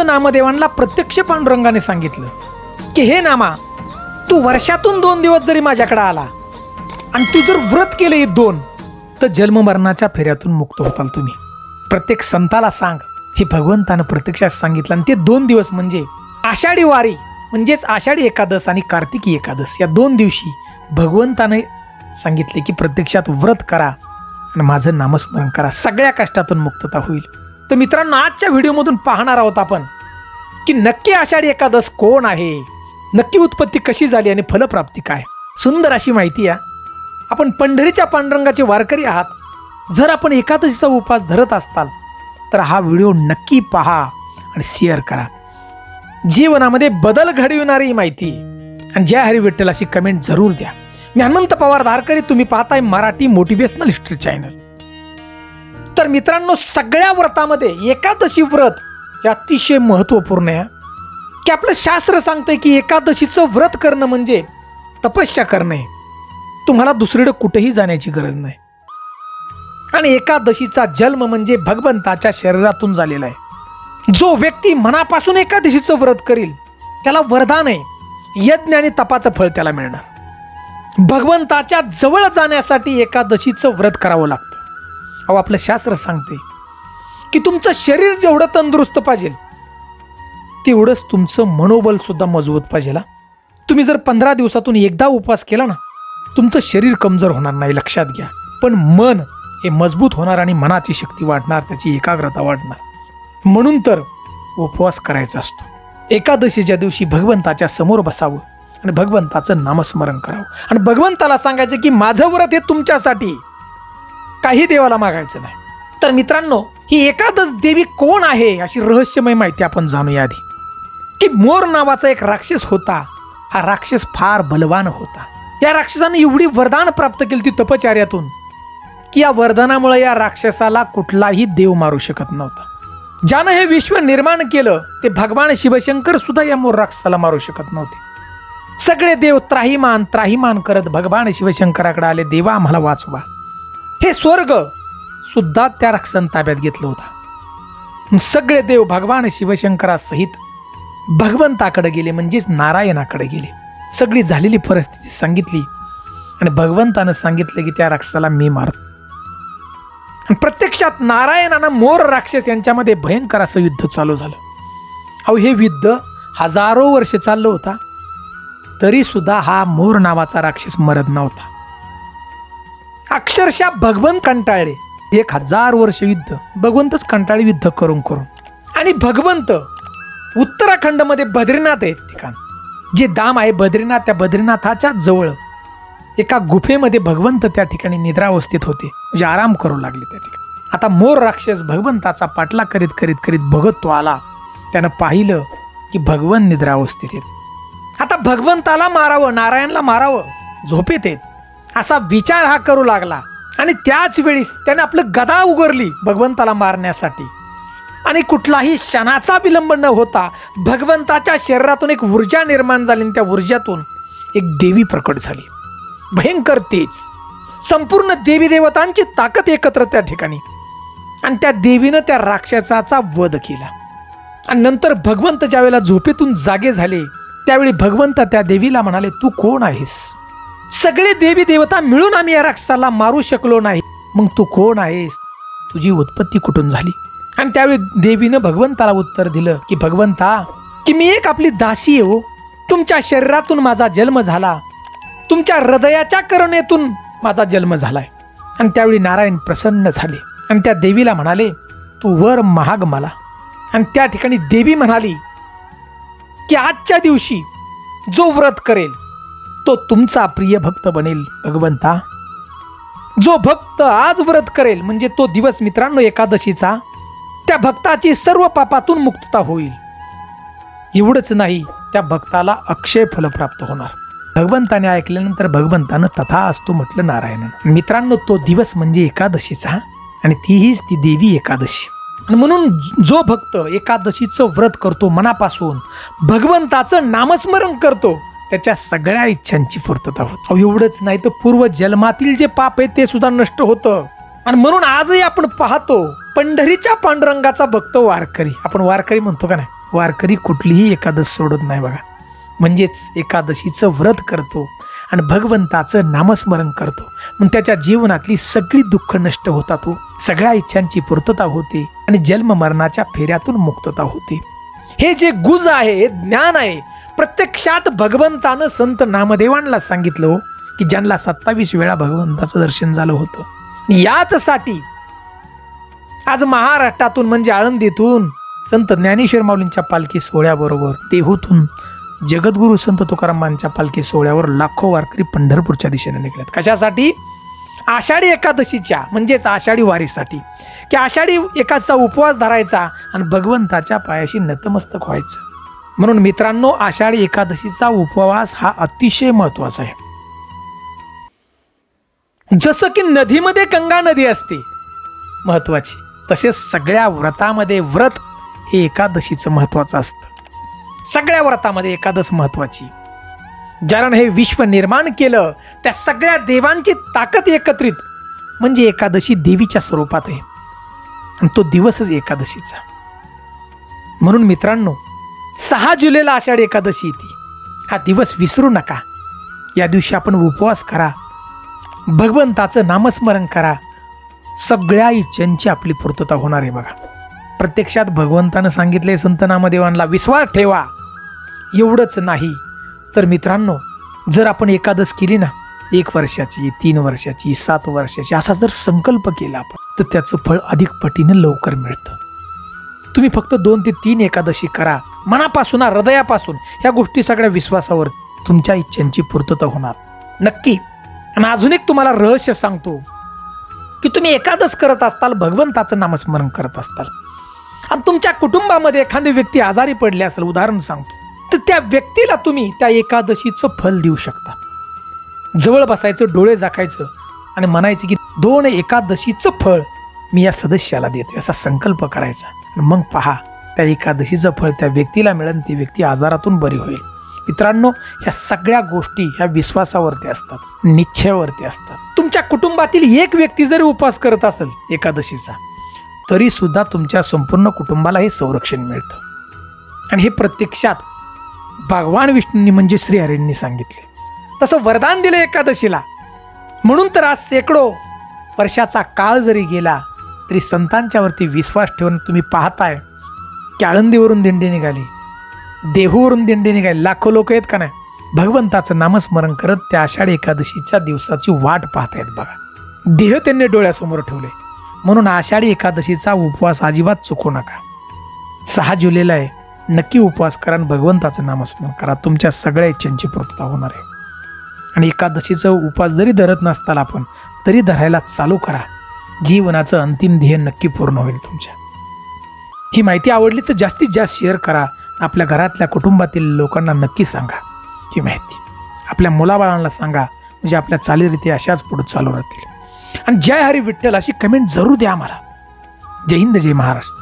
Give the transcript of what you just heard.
नामदेवांना प्रत्यक्ष पांडुरंगाने सांगितलं की हे नामा, तू वर्षातून 2 दिवस जरी माझ्याकडे आला आणि तू जर व्रत केले हे 2, तर जन्म मरणाच्या फेऱ्यातून मुक्त होताल तुम्ही. प्रत्येक संताला सांग, हे भगवंतानं प्रत्यक्षात सांगितलं. आणि ते 2 दिवस म्हणजे आषाढी वारी म्हणजेच आषाढी एकादश आणि कार्तिकी एकादश या 2 दिवशी भगवंताने सांगितले की प्रत्यक्षात व्रत करा आणि माझं नामस्मरण करा, सगळ्या कष्टातून मुक्तता होईल. तर मित्रांनो, आजच्या व्हिडिओमधून पाहणार आहोत आपण की नक्की आषाढी एकादश कोण आहे, नक्की उत्पत्ती कशी झाली आणि फलप्राप्ती काय. सुंदर अशी माहिती आहे. आपण पंढरीच्या पांडुरंगाचे वारकरी आहात. जर आपण एकादशीचा उपवास धरत असताल तर हा व्हिडिओ नक्की पहा आणि शेअर करा. जीवनामध्ये बदल घडविणारी माहिती आणि जय हरी विठ्ठल अशी कमेंट जरूर द्या. मी हनुमंत पवार धारकरी, तुम्ही पाहताय मराठी मोटिवेशनल हिस्ट्री चॅनल. तर मित्रांनो, सगळ्या व्रतामध्ये एकादशी व्रत हे अतिशय महत्त्वपूर्ण आहे की आपलं शास्त्र सांगतंय की एकादशीचं व्रत करणं म्हणजे तपस्या करणं आहे. तुम्हाला दुसरीकडे कुठेही जाण्याची गरज नाही. आणि एकादशीचा जन्म म्हणजे भगवंताच्या शरीरातून झालेला आहे. जो व्यक्ती मनापासून एकादशीचं व्रत करील त्याला वरदान आहे, यज्ञ आणि तपाचं फळ त्याला मिळणार. भगवंताच्या जवळ जाण्यासाठी एकादशीचं व्रत करावं लागतं. अहो, आपलं शास्त्र सांगते की तुमचं शरीर जेवढं तंदुरुस्त पाहिजे तेवढंच तुमचं मनोबल सुद्धा मजबूत पाहिजे. तुम्ही जर 15 दिवसातून एकदा उपवास केला ना, तुमचं शरीर कमजोर होणार नाही, लक्षात घ्या. पण मन हे मजबूत होणार आणि मनाची शक्ती वाढणार, त्याची एकाग्रता वाढणार. म्हणून तर उपवास करायचा असतो. एकादशीच्या दिवशी भगवंताच्या समोर बसावं आणि भगवंताचं नामस्मरण करावं आणि भगवंताला सांगायचं की माझं व्रत हे तुमच्यासाठी, काही देवाला मागायचं नाही. तर मित्रांनो, ही एकादश देवी कोण आहे अशी रहस्यमय माहिती आपण जाणूया आधी. की मोर नावाचा एक राक्षस होता. हा राक्षस फार बलवान होता. या राक्षसाने एवढी वरदान प्राप्त केली ती तपचार्यातून की या वरदानामुळे या राक्षसाला कुठलाही देव मारू शकत नव्हता. ज्यानं हे विश्व निर्माण केलं ते भगवान शिवशंकर सुद्धा या मोर राक्षसाला मारू शकत नव्हते. सगळे देव त्राहिमाम त्राहिमाम करत भगवान शिवशंकराकडे आले, देवा आम्हाला वाचवा. हे स्वर्ग सुद्धा त्या राक्षसाने ताब्यात घेतलं होता. सगळे देव भगवान शिवशंकरासहित भगवंताकडे गेले, म्हणजेच नारायणाकडे गेले. सगळी झालेली परिस्थिती सांगितली आणि भगवंतानं सांगितलं की त्या राक्षसाला मी मारतो. प्रत्यक्षात नारायणानं मोर राक्षस यांच्यामध्ये भयंकर असं युद्ध चालू झालं. अहो, हे युद्ध हजारो वर्ष चाललं होता तरी सुद्धा हा मोर नावाचा राक्षस मरत नव्हता. अक्षरशः भगवंत कंटाळले. 1000 वर्ष युद्ध भगवंतच कंटाळले युद्ध करून करून. आणि भगवंत उत्तराखंडमध्ये बद्रीनाथ आहे ठिकाण, जे धाम आहे बद्रीनाथ, त्या बद्रीनाथाच्या जवळ एका गुफेमध्ये भगवंत त्या ठिकाणी निद्रावस्थित होते, म्हणजे आराम करू लागले त्या ठिकाणी. आता मोर राक्षस भगवंताचा पाठलाग करीत करीत करीत बघत तो आला. त्यानं पाहिलं की भगवंत निद्रावस्थित आहेत. आता भगवंताला मारावं, नारायणला मारावं, झोपेत आहेत असा विचार हा करू लागला. आणि त्याच वेळीस त्याने आपलं गदा उगरली भगवंताला मारण्यासाठी. आणि कुठलाही क्षणाचा विलंब न होता भगवंताच्या शरीरातून एक ऊर्जा निर्माण झाली आणि त्या ऊर्जातून एक देवी प्रकट झाली. भयंकर तेज, संपूर्ण देवी देवतांची ताकद एकत्र त्या ठिकाणी. आणि त्या देवीनं त्या राक्षसाचा वध केला. आणि नंतर भगवंत ज्यावेळेला झोपेतून जागे झाले त्यावेळी भगवंत त्या देवीला म्हणाले, तू कोण आहेस? सगळे देवी देवता मिळून आम्ही या राक्षसाला मारू शकलो नाही, मग तू कोण आहेस? तुझी उत्पत्ती कुठून झाली? आणि त्यावेळी देवीनं भगवंताला उत्तर दिलं की भगवंता, की मी एक आपली दासी आहे. तुमच्या शरीरातून माझा जन्म झाला, तुमच्या हृदयाच्या करुणेतून माझा जन्म झालाय. आणि त्यावेळी नारायण प्रसन्न झाले आणि त्या देवीला म्हणाले, तू वर महाग मला. आणि त्या ठिकाणी देवी म्हणाली की आजच्या दिवशी जो व्रत करेल तो तुमचा प्रिय भक्त बनेल. भगवंता, जो भक्त आज व्रत करेल म्हणजे तो दिवस मित्रांनो एकादशीचा, त्या भक्ताची सर्व पापातून मुक्तता होईल. एवढंच नाही, त्या भक्ताला अक्षय फल प्राप्त होणार. भगवंताने ऐकल्यानंतर भगवंतानं तथा असतो म्हटलं नारायणानं. मित्रांनो, तो दिवस म्हणजे एकादशीचा आणि तीहीच ती देवी एकादशी. आणि म्हणून जो भक्त एकादशीचं व्रत करतो, मनापासून भगवंताचं नामस्मरण करतो, त्याच्या सगळ्या इच्छांची पूर्तता होते. एवढंच नाही तर पूर्व जन्मातील जे पाप आहे ते सुद्धा नष्ट होतं. आणि म्हणून आजही आपण पाहतो पंढरीच्या पांडुरंगाचा भक्त वारकरी, आपण वारकरी म्हणतो का नाही, वारकरी कुठलीही एकादश सोडत नाही बघा. म्हणजेच एकादशीचं व्रत करतो आणि भगवंताचं नामस्मरण करतो, मग त्याच्या जीवनातली सगळी दुःख नष्ट होतात हो, सगळ्या इच्छांची पूर्तता होते आणि जन्म मरणाच्या फेऱ्यातून मुक्तता होते. हे जे गुज आहे, हे ज्ञान आहे, प्रत्यक्षात भगवंतानं संत नामदेवांना सांगितलं हो, की ज्यांना 27 वेळा भगवंताचं दर्शन झालं होतं. याचसाठी आज महाराष्ट्रातून म्हणजे आळंदीतून संत ज्ञानेश्वर माऊलींच्या पालखी सोहळ्याबरोबर देहूतून जगद्गुरु संत तुकारामांच्या पालखी सोहळ्यावर लाखो वारकरी पंढरपूरच्या दिशेने निघालेत. कशासाठी? आषाढी एकादशीच्या म्हणजेच आषाढी वारीसाठी, की आषाढी एकाचा उपवास धरायचा आणि भगवंताच्या पायाशी नतमस्तक व्हायचं. म्हणून मित्रांनो, आषाढी एकादशीचा उपवास हा अतिशय महत्वाचा आहे. जसं की नदीमध्ये गंगा नदी असते महत्वाची, तसेच सगळ्या व्रतामध्ये व्रत हे एकादशीचं महत्वाचं असतं. सगळ्या व्रतामध्ये एकादश महत्वाची. ज्यानं हे विश्व निर्माण केलं त्या सगळ्या देवांची ताकद एकत्रित म्हणजे एकादशी देवीच्या स्वरूपात आहे आणि तो दिवसच एकादशीचा. म्हणून मित्रांनो, 6 जुलैला आषाढी एकादशी येते. हा दिवस विसरू नका. या दिवशी आपण उपवास करा, भगवंताचं नामस्मरण करा, सगळ्या इच्छांची आपली पूर्तता होणार आहे बघा. प्रत्यक्षात भगवंतानं सांगितले संत नामदेवांना, विश्वास ठेवा. एवढंच नाही तर मित्रांनो, जर आपण एकादश केली ना, 1 वर्षाची, 3 वर्षाची, 7 वर्षाची, असा जर संकल्प केला आपण, तर त्याचं फळ अधिक पटीने लवकर मिळतं. तुम्ही फक्त 2 ते 3 एकादशी करा, मनापासून, हृदयापासून. ह्या गोष्टी सगळ्या विश्वासावर तुमच्या इच्छांची पूर्तता होणार नक्की. आणि अजून एक तुम्हाला रहस्य सांगतो, की तुम्ही एकादश करत असताल, भगवंताचं नामस्मरण करत असताल आणि तुमच्या कुटुंबामध्ये एखादी व्यक्ती आजारी पडली असेल, उदाहरण सांगतो, तर त्या व्यक्तीला तुम्ही त्या एकादशीचं फल देऊ शकता. जवळ बसायचं, डोळे झाकायचं आणि म्हणायचं की 2 एकादशीचं फळ मी या सदस्याला देतो, असा संकल्प करायचा. आणि मग पहा, त्या एकादशीचं फळ त्या व्यक्तीला मिळेल, ती व्यक्ती आजारातून बरी होईल. मित्रांनो, ह्या सगळ्या गोष्टी ह्या विश्वासावरती असतात, निश्चयावरती असतात. तुमच्या कुटुंबातील एक व्यक्ती जरी उपवास करत असेल एकादशीचा, तरी सुद्धा तुमच्या संपूर्ण कुटुंबाला हे संरक्षण मिळतं. आणि हे प्रत्यक्षात भगवान विष्णूंनी म्हणजे श्रीहरींनी सांगितले, तसं वरदान दिलं एकादशीला. म्हणून तर आज शेकडो वर्षाचा काळ जरी गेला तरी संतांच्यावरती विश्वास ठेवून तुम्ही पाहताय की आळंदीवरून दिंडी निघाली, देहूवरून दिंडी निघाली, लाखो लोक आहेत का नाही, भगवंताचं नामस्मरण करत त्या आषाढी एकादशीच्या दिवसाची वाट पाहतायत बघा. देह त्यांनी डोळ्यासमोर ठेवले. म्हणून आषाढी एकादशीचा उपवास अजिबात चुकू नका. 6 जुलैला आहे, नक्की उपवास करा आणि भगवंताचं नामस्मरण करा. तुमच्या सगळ्या इच्छांची पूर्तता होणार आहे. आणि एकादशीचं उपवास जरी धरत नसताल आपण, तरी धरायला चालू करा. जीवनाचं अंतिम ध्येय नक्की पूर्ण होईल तुमच्या. ही माहिती आवडली तर जास्तीत जास्त शेअर करा. आपल्या घरातल्या कुटुंबातील लोकांना नक्की सांगा ही माहिती. आपल्या मुलाबाळांना सांगा, म्हणजे आपल्या चालीरीती अशाच पुढे चालू राहतील. आणि जय हरी विठ्ठल अशी कमेंट जरूर द्या आम्हाला. जय हिंद, जय महाराष्ट्र.